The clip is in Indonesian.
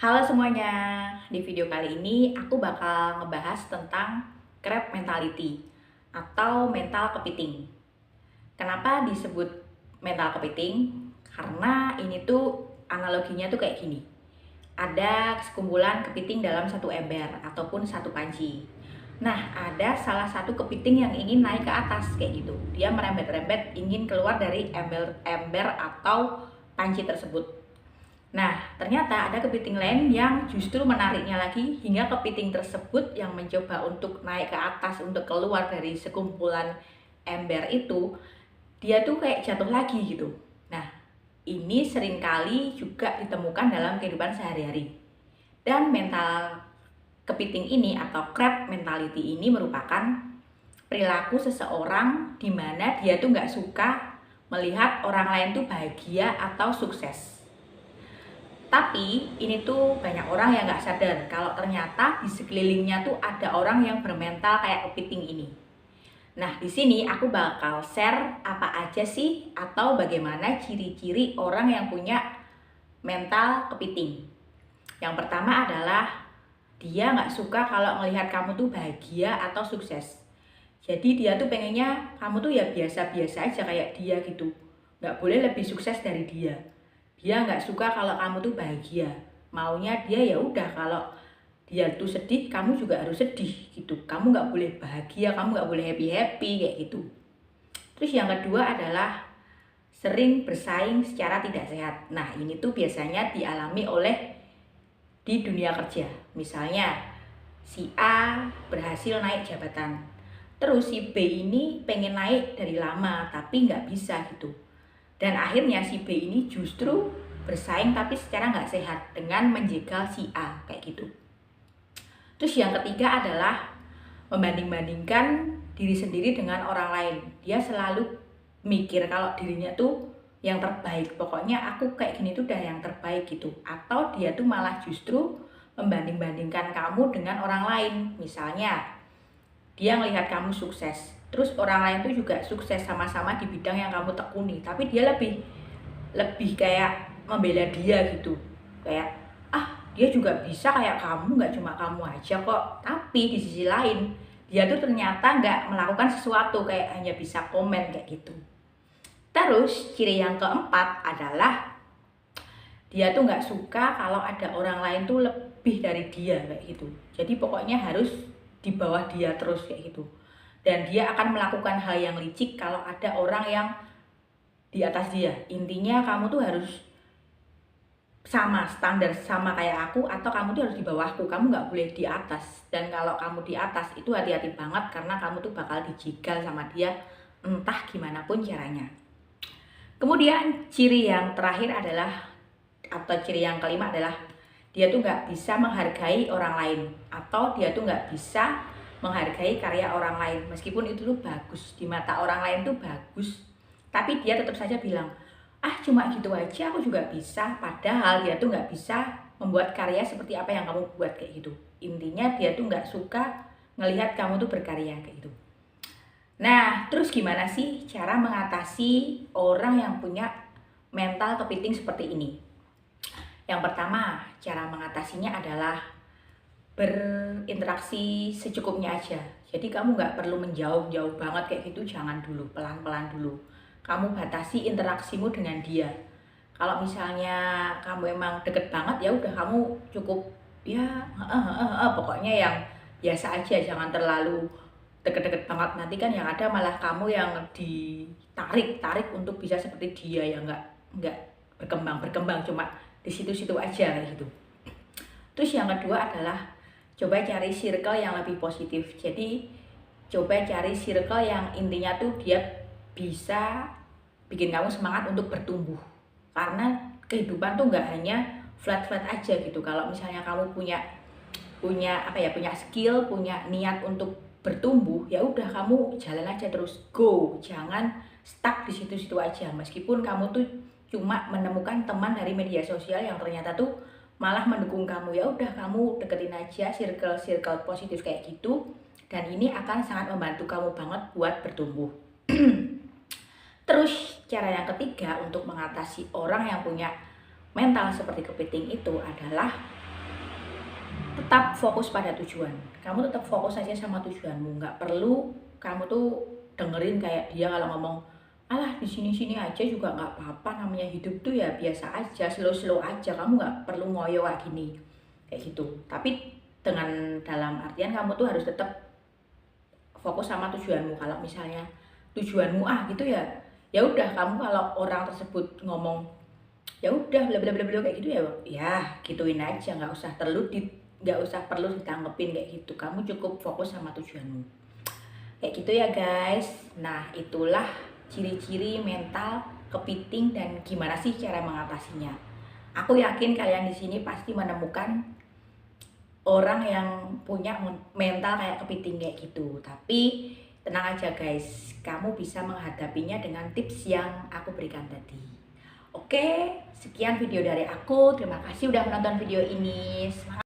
Halo semuanya, di video kali ini aku bakal ngebahas tentang crab mentality atau mental kepiting. Kenapa disebut mental kepiting? Karena ini tuh analoginya tuh kayak gini. Ada sekumpulan kepiting dalam satu ember ataupun satu panci. Nah, ada salah satu kepiting yang ingin naik ke atas kayak gitu. Dia merembet-rembet ingin keluar dari ember atau panci tersebut. Nah, ternyata ada kepiting lain yang justru menariknya lagi hingga kepiting tersebut yang mencoba untuk naik ke atas untuk keluar dari sekumpulan ember itu, dia tuh kayak jatuh lagi gitu. Nah, ini seringkali juga ditemukan dalam kehidupan sehari-hari. Dan mental kepiting ini atau crab mentality ini merupakan perilaku seseorang di mana dia tuh nggak suka melihat orang lain tuh bahagia atau sukses. Tapi ini tuh banyak orang yang nggak sadar kalau ternyata di sekelilingnya tuh ada orang yang bermental kayak kepiting ini. Nah, di sini aku bakal share apa aja sih atau bagaimana ciri-ciri orang yang punya mental kepiting. Yang pertama adalah dia nggak suka kalau melihat kamu tuh bahagia atau sukses. Jadi dia tuh pengennya kamu tuh ya biasa-biasa aja kayak dia gitu. Nggak boleh lebih sukses dari dia. Dia nggak suka kalau kamu tuh bahagia. Maunya dia ya udah kalau dia tuh sedih, kamu juga harus sedih gitu. Kamu nggak boleh bahagia, kamu nggak boleh happy-happy kayak gitu. Terus yang kedua adalah sering bersaing secara tidak sehat. Nah, ini tuh biasanya dialami oleh di dunia kerja. Misalnya, si A berhasil naik jabatan. Terus si B ini pengen naik dari lama, tapi nggak bisa gitu. Dan akhirnya si B ini justru bersaing tapi secara nggak sehat dengan menjegal si A kayak gitu. Terus yang ketiga adalah membanding-bandingkan diri sendiri dengan orang lain. Dia selalu mikir kalau dirinya tuh yang terbaik. Pokoknya aku kayak gini tuh udah yang terbaik gitu. Atau dia tuh malah justru membanding-bandingkan kamu dengan orang lain. Misalnya dia melihat kamu sukses, terus orang lain tuh juga sukses sama-sama di bidang yang kamu tekuni, tapi dia lebih kayak membela dia gitu, kayak dia juga bisa kayak kamu, nggak cuma kamu aja kok. Tapi di sisi lain dia tuh ternyata nggak melakukan sesuatu, kayak hanya bisa komen kayak gitu. Terus ciri yang keempat adalah dia tuh nggak suka kalau ada orang lain tuh lebih dari dia kayak gitu. Jadi pokoknya harus di bawah dia terus kayak gitu. Dan dia akan melakukan hal yang licik kalau ada orang yang di atas dia. Intinya kamu tuh harus sama standar, sama kayak aku, atau kamu tuh harus di bawahku, kamu nggak boleh di atas. Dan kalau kamu di atas itu hati-hati banget karena kamu tuh bakal dijegal sama dia entah gimana pun caranya. Kemudian ciri yang terakhir adalah, atau ciri yang kelima adalah dia tuh nggak bisa menghargai orang lain, atau dia tuh nggak bisa menghargai karya orang lain. Meskipun itu tuh bagus, di mata orang lain tuh bagus, tapi dia tetap saja bilang, cuma gitu aja aku juga bisa. Padahal dia tuh nggak bisa membuat karya seperti apa yang kamu buat kayak gitu. Intinya dia tuh nggak suka ngelihat kamu tuh berkarya kayak gitu. Nah, terus gimana sih cara mengatasi orang yang punya mental kepiting seperti ini? Yang pertama, cara mengatasinya adalah berinteraksi secukupnya aja. Jadi kamu nggak perlu menjauh-jauh banget kayak gitu, jangan dulu, pelan-pelan dulu. Kamu batasi interaksimu dengan dia. Kalau misalnya kamu emang deket banget, ya udah kamu cukup ya pokoknya yang biasa aja, jangan terlalu deket-deket banget. Nanti kan yang ada malah kamu yang ditarik untuk bisa seperti dia, ya nggak berkembang cuma di situ-situ aja kayak gitu. Terus yang kedua adalah coba cari circle yang lebih positif. Jadi coba cari circle yang intinya tuh dia bisa bikin kamu semangat untuk bertumbuh. Karena kehidupan tuh nggak hanya flat-flat aja gitu. Kalau misalnya kamu punya skill, punya niat untuk bertumbuh, ya udah kamu jalan aja terus, go. Jangan stuck di situ-situ aja. Meskipun kamu tuh cuma menemukan teman dari media sosial yang ternyata tuh malah mendukung kamu, ya udah kamu deketin aja circle positif kayak gitu, dan ini akan sangat membantu kamu banget buat bertumbuh. Terus cara yang ketiga untuk mengatasi orang yang punya mental seperti kepiting itu adalah tetap fokus pada tujuan. Kamu tetap fokus aja sama tujuanmu. Nggak perlu kamu tuh dengerin kayak dia kalau ngomong, alah di sini-sini aja juga nggak apa-apa, namanya hidup tuh ya biasa aja, slow-slow aja. Kamu nggak perlu ngoyo kayak gini, kayak gitu. Tapi dengan dalam artian kamu tuh harus tetap fokus sama tujuanmu. Kalau misalnya tujuanmu gitu ya, ya udah kamu kalau orang tersebut ngomong ya udah bla bla bla bla kayak gitu ya, ya gituin aja, nggak usah perlu ditanggepin kayak gitu. Kamu cukup fokus sama tujuanmu. Kayak gitu ya guys. Nah, itulah ciri-ciri mental kepiting dan gimana sih cara mengatasinya. Aku yakin kalian di sini pasti menemukan orang yang punya mental kayak kepiting kayak gitu. Tapi tenang aja guys, kamu bisa menghadapinya dengan tips yang aku berikan tadi. Oke, sekian video dari aku. Terima kasih udah menonton video ini. Semangat.